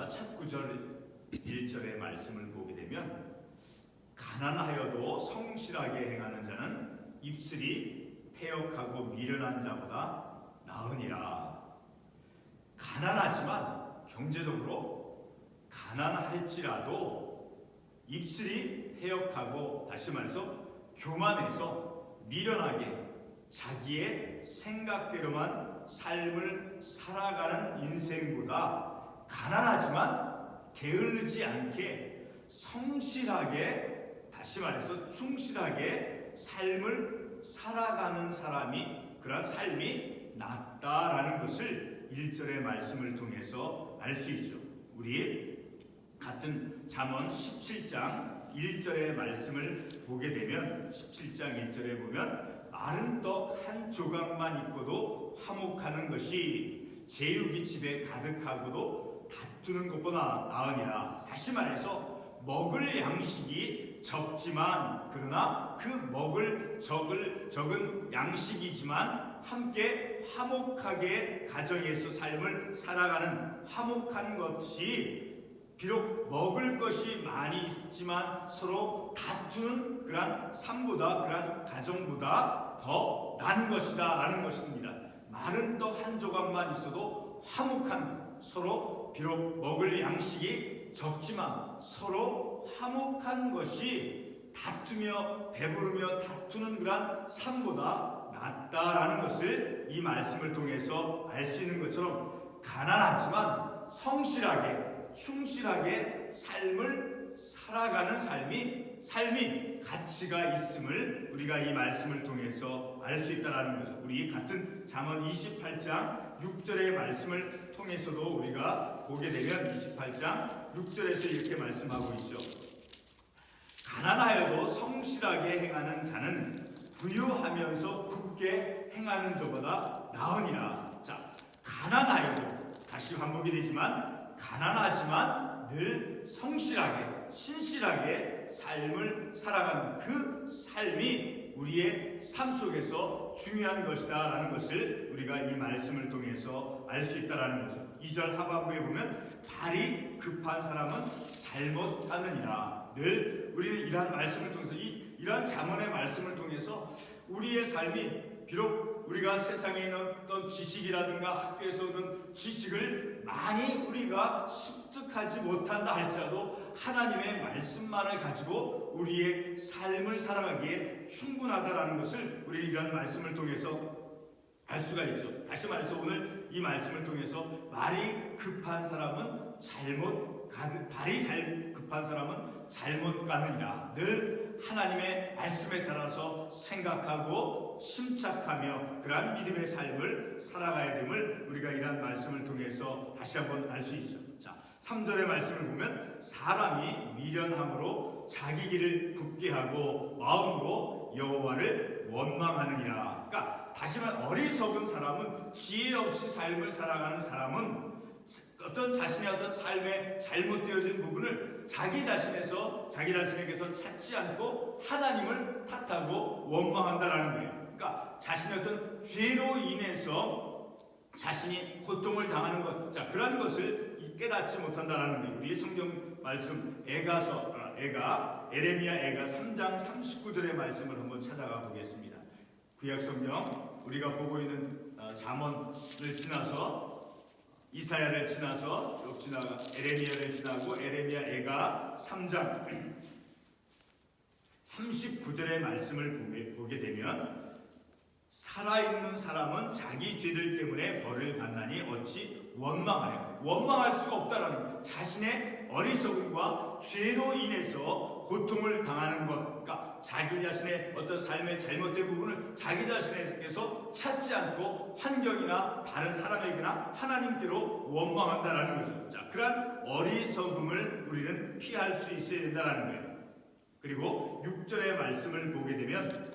우리가 첫 구절 1절의 말씀을 보게 되면 가난하여도 성실하게 행하는 자는 입술이 패역하고 미련한 자보다 나으니라. 가난하지만 경제적으로 가난할지라도 입술이 패역하고, 다시 말해서 교만해서 미련하게 자기의 생각대로만 삶을 살아가는 인생보다 가난하지만 게을르지 않게 성실하게, 다시 말해서 충실하게 삶을 살아가는 사람이, 그런 삶이 낫다라는 것을 1절의 말씀을 통해서 알 수 있죠. 우리 같은 잠언 17장 1절의 말씀을 보게 되면, 17장 1절에 보면 마른 떡 한 조각만 있고도 화목하는 것이 제육이 집에 가득하고도 다투는 것보다 나으니라. 다시 말해서 먹을 양식이 적지만, 그러나 그 먹을 적은 양식이지만 함께 화목하게 가정에서 삶을 살아가는 화목한 것이, 비록 먹을 것이 많이 있지만 서로 다투는 그러한 삶보다, 그러한 가정보다 더 난 것이다 라는 것입니다. 마른 떡 한 조각만 있어도 화목한, 서로 비록 먹을 양식이 적지만 서로 화목한 것이 다투며 배부르며 다투는 그러한 삶보다 낫다라는 것을 이 말씀을 통해서 알 수 있는 것처럼, 가난하지만 성실하게 충실하게 삶을 살아가는 삶이 가치가 있음을 우리가 이 말씀을 통해서 알 수 있다라는 거죠. 우리 같은 잠언 28장 6절의 말씀을 통해서도 우리가 보게 되면 28장 6절에서 이렇게 말씀하고 있죠. 가난하여도 성실하게 행하는 자는 부유하면서 굳게 행하는 자보다 나으니라. 자, 가난하여도, 다시 반복이 되지만 가난하지만 늘 성실하게 신실하게 삶을 살아가는 그 삶이 우리의 삶 속에서 중요한 것이다 라는 것을 우리가 이 말씀을 통해서 알 수 있다라는 거죠. 2절 하반부에 보면 발이 급한 사람은 잘못하느니라. 늘 우리는 이러한 말씀을 통해서, 이러한 잠언의 말씀을 통해서 우리의 삶이, 비록 우리가 세상에 있는 어떤 지식이라든가 학교에서 얻은 지식을 많이 우리가 습득하지 못한다 할지라도 하나님의 말씀만을 가지고 우리의 삶을 살아가기에 충분하다라는 것을 우리 이런 말씀을 통해서 알 수가 있죠. 다시 말해서 오늘 이 말씀을 통해서 말이 급한 사람은 발이 급한 사람은 잘못 가느니라. 늘 하나님의 말씀에 따라서 생각하고 심착하며 그러한 믿음의 삶을 살아가야 됨을 우리가 이러한 말씀을 통해서 다시 한번 알 수 있죠. 자, 3절의 말씀을 보면 사람이 미련함으로 자기 길을 굽게 하고 마음으로 여호와를 원망하느니라. 그러니까 다시 말해 어리석은 사람은, 지혜 없이 삶을 살아가는 사람은 어떤 자신의 어떤 삶에 잘못되어진 부분을 자기 자신에게서 찾지 않고 하나님을 탓하고 원망한다라는 거예요. 그러니까 자신의 어떤 죄로 인해서 자신이 고통을 당하는 것, 자, 그런 것을 깨닫지 못한다라는 거예요. 우리 성경 말씀 에레미야 3장 39절의 말씀을 한번 찾아가 보겠습니다. 구약 성경 우리가 보고 있는 잠언을 지나서 이사야를 지나서 쭉 지나가 에레미야를 지나고 에레미야 3장 39절의 말씀을 보게 되면, 살아있는 사람은 자기 죄들 때문에 벌을 받나니 어찌 원망하냐. 원망할 수가 없다라는 거예요. 자신의 어리석음과 죄로 인해서 고통을 당하는 것, 그러니까 자기 자신의 어떤 삶의 잘못된 부분을 자기 자신에게서 찾지 않고 환경이나 다른 사람에게나 하나님께로 원망한다라는 거죠. 자, 그러한 어리석음을 우리는 피할 수 있어야 된다라는 거예요. 그리고 6절의 말씀을 보게 되면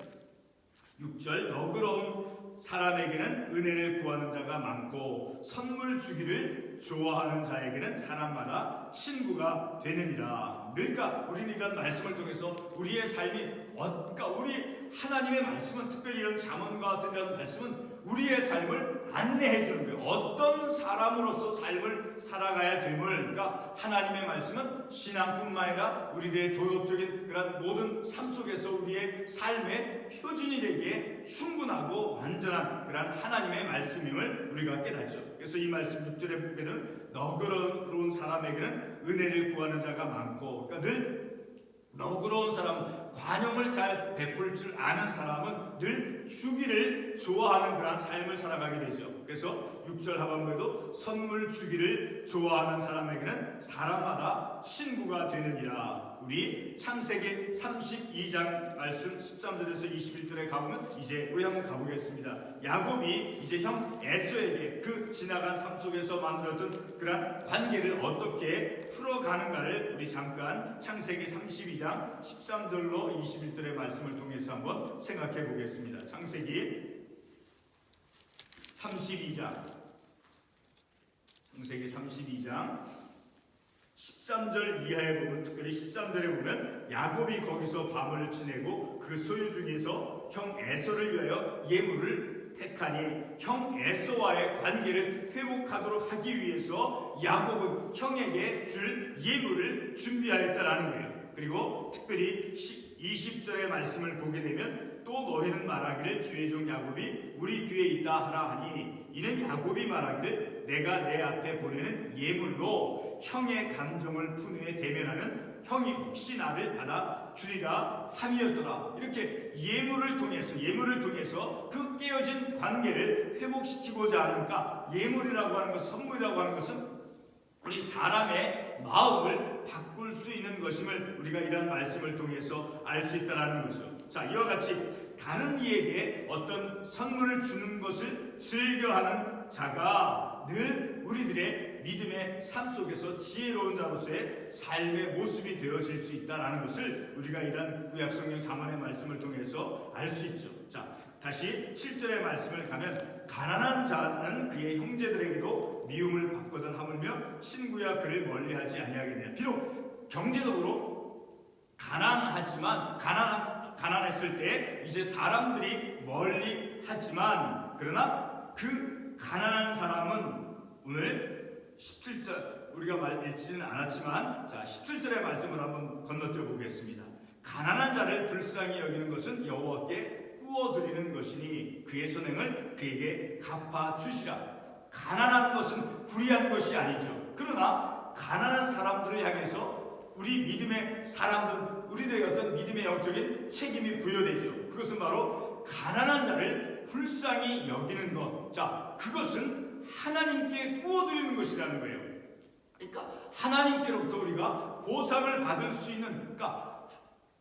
6절, 너그러운 사람에게는 은혜를 구하는 자가 많고 선물 주기를 좋아하는 자에게는 사람마다 친구가 되느니라. 그러니까 우리는 이런 말씀을 통해서 우리의 삶이, 그러니까 우리 하나님의 말씀은, 특별히 이런 잠언과 같은 이런 말씀은 우리의 삶을 안내해 주는 거예요. 어떤 사람으로서 삶을 살아가야 됨을. 그러니까 하나님의 말씀은 신앙뿐만 아니라 우리들의 도덕적인 그런 모든 삶 속에서 우리의 삶의 표준이 되기에 충분하고 완전한 그런 하나님의 말씀임을 우리가 깨닫죠. 그래서 이 말씀 6절에 보게 되면 너그러운 사람에게는 은혜를 구하는 자가 많고, 그러니까 늘 너그러운 사람은, 관용을 잘 베풀 줄 아는 사람은 늘 주기를 좋아하는 그런 삶을 살아가게 되죠. 그래서 6절 하반부에도 선물 주기를 좋아하는 사람에게는 사람마다 친구가 되느니라. 우리 창세기 32장 말씀 13절에서 21절에 가보면 이제 우리 한번 가보겠습니다. 야곱이 이제 형 에서에게 그 지나간 삶 속에서 만들었던 그런 관계를 어떻게 풀어가는가를 우리 잠깐 창세기 32장 13절로 21절의 말씀을 통해서 한번 생각해 보겠습니다. 창세기 32장 13절 이하에 보면, 특별히 13절에 보면 야곱이 거기서 밤을 지내고 그 소유 중에서 형 에서를 위하여 예물을 택하니 형 에서와의 관계를 회복하도록 하기 위해서 야곱은 형에게 줄 예물을 준비하였다라는 거예요. 그리고 특별히 20절의 말씀을 보게 되면 또 너희는 말하기를 주의 종 야곱이 우리 뒤에 있다 하라 하니 이는 야곱이 말하기를 내가 내 앞에 보내는 예물로 형의 감정을 분후에 대면하는 형이 혹시 나를 받아 주리라 함이었더라. 이렇게 예물을 통해서 그 깨어진 관계를 회복시키고자 하는가. 예물이라고 하는 것, 선물이라고 하는 것은 우리 사람의 마음을 바꿀 수 있는 것임을 우리가 이런 말씀을 통해서 알 수 있다는 거죠. 자, 이와 같이 다른 이에게 어떤 선물을 주는 것을 즐겨하는 자가 늘 우리들의 믿음의 삶 속에서 지혜로운 자로서의 삶의 모습이 되어질 수 있다는 것을 우리가 이런 구약성경 잠언의 말씀을 통해서 알 수 있죠. 자, 다시 7절의 말씀을 가면 가난한 자는 그의 형제들에게도 미움을 받거든 하물며 친구야 그를 멀리하지 아니하겠느냐. 비록 경제적으로 가난했을 때 이제 사람들이 멀리하지만, 그러나 그 가난한 사람은 오늘 17절 우리가 읽지는 않았지만, 자 17절의 말씀을 한번 건너뛰어 보겠습니다. 가난한 자를 불쌍히 여기는 것은 여호와께 꾸어드리는 것이니 그의 선행을 그에게 갚아 주시라. 가난한 것은 불의한 것이 아니죠. 그러나 가난한 사람들을 향해서 우리 믿음의 사람들, 우리들의 어떤 믿음의 영적인 책임이 부여되죠. 그것은 바로 가난한 자를 불쌍히 여기는 것. 자, 그것은 하나님께 꾸어드리는 것이라는 거예요. 그러니까 하나님께로부터 우리가 보상을 받을 수 있는, 그러니까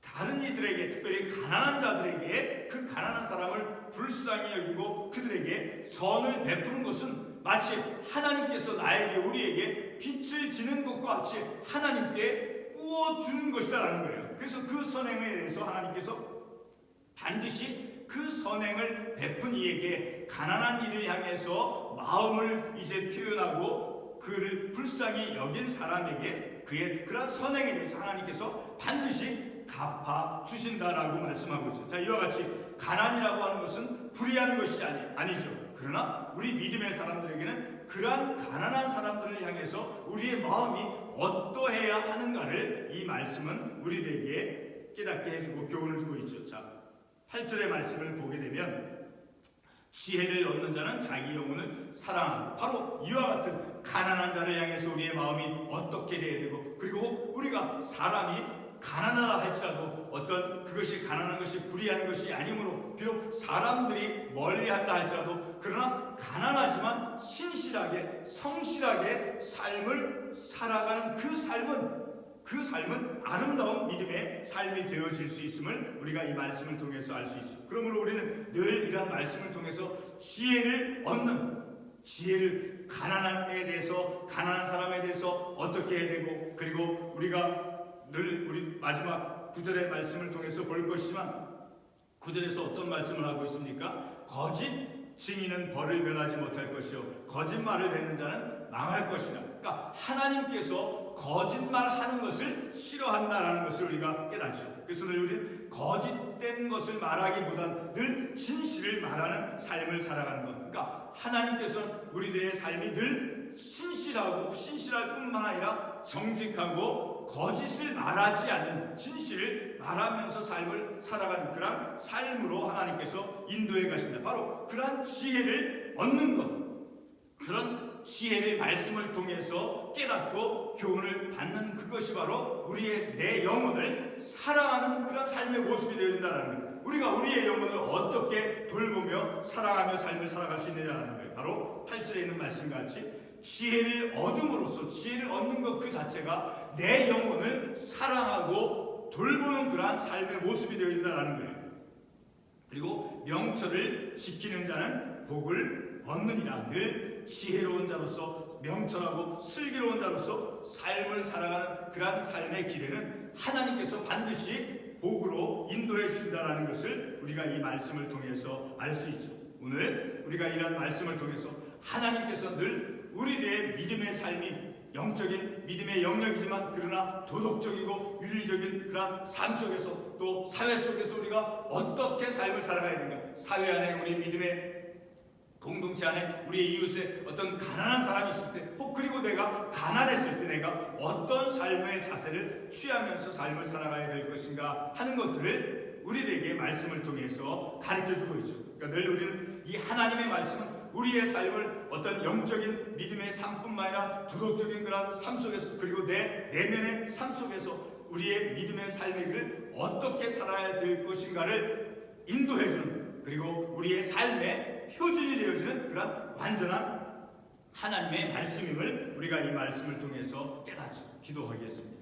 다른 이들에게, 특별히 가난한 자들에게 그 가난한 사람을 불쌍히 여기고 그들에게 선을 베푸는 것은 마치 하나님께서 나에게, 우리에게 빛을 지는 것과 같이 하나님께 꾸어주는 것이다라는 거예요. 그래서 그 선행에 대해서 하나님께서 반드시 그 선행을 베푼 이에게, 가난한 이를 향해서 마음을 이제 표현하고 그를 불쌍히 여긴 사람에게 그의 그런 선행에 대해서 하나님께서 반드시 갚아 주신다라고 말씀하고 있죠. 자, 이와 같이 가난이라고 하는 것은 불의한 것이 아니죠. 그러나 우리 믿음의 사람들에게는 그러한 가난한 사람들을 향해서 우리의 마음이 어떠해야 하는가를 이 말씀은 우리들에게 깨닫게 해주고 교훈을 주고 있죠. 자, 8절의 말씀을 보게 되면 지혜를 얻는 자는 자기 영혼을 사랑하고, 바로 이와 같은 가난한 자를 향해서 우리의 마음이 어떻게 돼야 되고, 그리고 우리가 사람이 가난하다 할지라도 어떤 그것이 가난한 것이 불의한 것이 아니므로 비록 사람들이 멀리한다 할지라도, 그러나 가난하지만 신실하게 성실하게 삶을 살아가는 그 삶은 아름다운 믿음의 삶이 되어질 수 있음을 우리가 이 말씀을 통해서 알 수 있죠. 그러므로 우리는 늘 이러한 말씀을 통해서 지혜를 얻는, 지혜를 가난한 애에 대해서, 가난한 사람에 대해서 어떻게 해야 되고, 그리고 우리가 늘 우리 마지막 9절의 말씀을 통해서 볼 것이지만, 9절에서 어떤 말씀을 하고 있습니까? 거짓 증인은 벌을 면하지 못할 것이요 거짓말을 뱉는 자는 망할 것이라. 그러니까 하나님께서 거짓말하는 것을 싫어한다라는 것을 우리가 깨닫죠. 그래서 늘 우리는 거짓된 것을 말하기보다는 늘 진실을 말하는 삶을 살아가는 것. 그러니까 하나님께서는 우리들의 삶이 늘 신실할 뿐만 아니라 정직하고 거짓을 말하지 않는 진실을 말하면서 삶을 살아가는 그런 삶으로 하나님께서 인도해 가신다. 바로 그러한 지혜를 얻는 것, 그런 지혜를 말씀을 통해서 깨닫고 교훈을 받는 그것이 바로 우리의 내 영혼을 사랑하는 그런 삶의 모습이 되어야 된다는 거예요. 우리가 우리의 영혼을 어떻게 돌보며 사랑하며 삶을 살아갈 수 있느냐는 거예요. 바로 8절에 있는 말씀같이 지혜를 얻음으로써, 지혜를 얻는 것 그 자체가 내 영혼을 사랑하고 돌보는 그러한 삶의 모습이 되어야 된다는 거예요. 그리고 명철을 지키는 자는 복을 얻느니라. 늘 지혜로운 자로서, 명철하고 슬기로운 자로서 삶을 살아가는 그러한 삶의 길에는 하나님께서 반드시 복으로 인도해 주신다는 것을 우리가 이 말씀을 통해서 알 수 있죠. 오늘 우리가 이런 말씀을 통해서 하나님께서 늘 우리들의 믿음의 삶이 영적인 믿음의 영역이지만 그러나 도덕적이고 윤리적인 그런 삶 속에서 또 사회 속에서 우리가 어떻게 삶을 살아가야 되는가, 사회 안에 우리 믿음의 공동체 안에 우리의 이웃에 어떤 가난한 사람이 있을 때, 혹 그리고 내가 가난했을 때 내가 어떤 삶의 자세를 취하면서 삶을 살아가야 될 것인가 하는 것들을 우리들에게 말씀을 통해서 가르쳐주고 있죠. 그러니까 늘 우리는 이 하나님의 말씀은 우리의 삶을 어떤 영적인 믿음의 삶뿐만 아니라 도덕적인 그런 삶 속에서, 그리고 내 내면의 삶 속에서 우리의 믿음의 삶의 길을 어떻게 살아야 될 것인가를 인도해주는, 그리고 우리의 삶의 표준이 되어지는 그런 완전한 하나님의 말씀임을 우리가 이 말씀을 통해서 깨닫죠. 기도하겠습니다.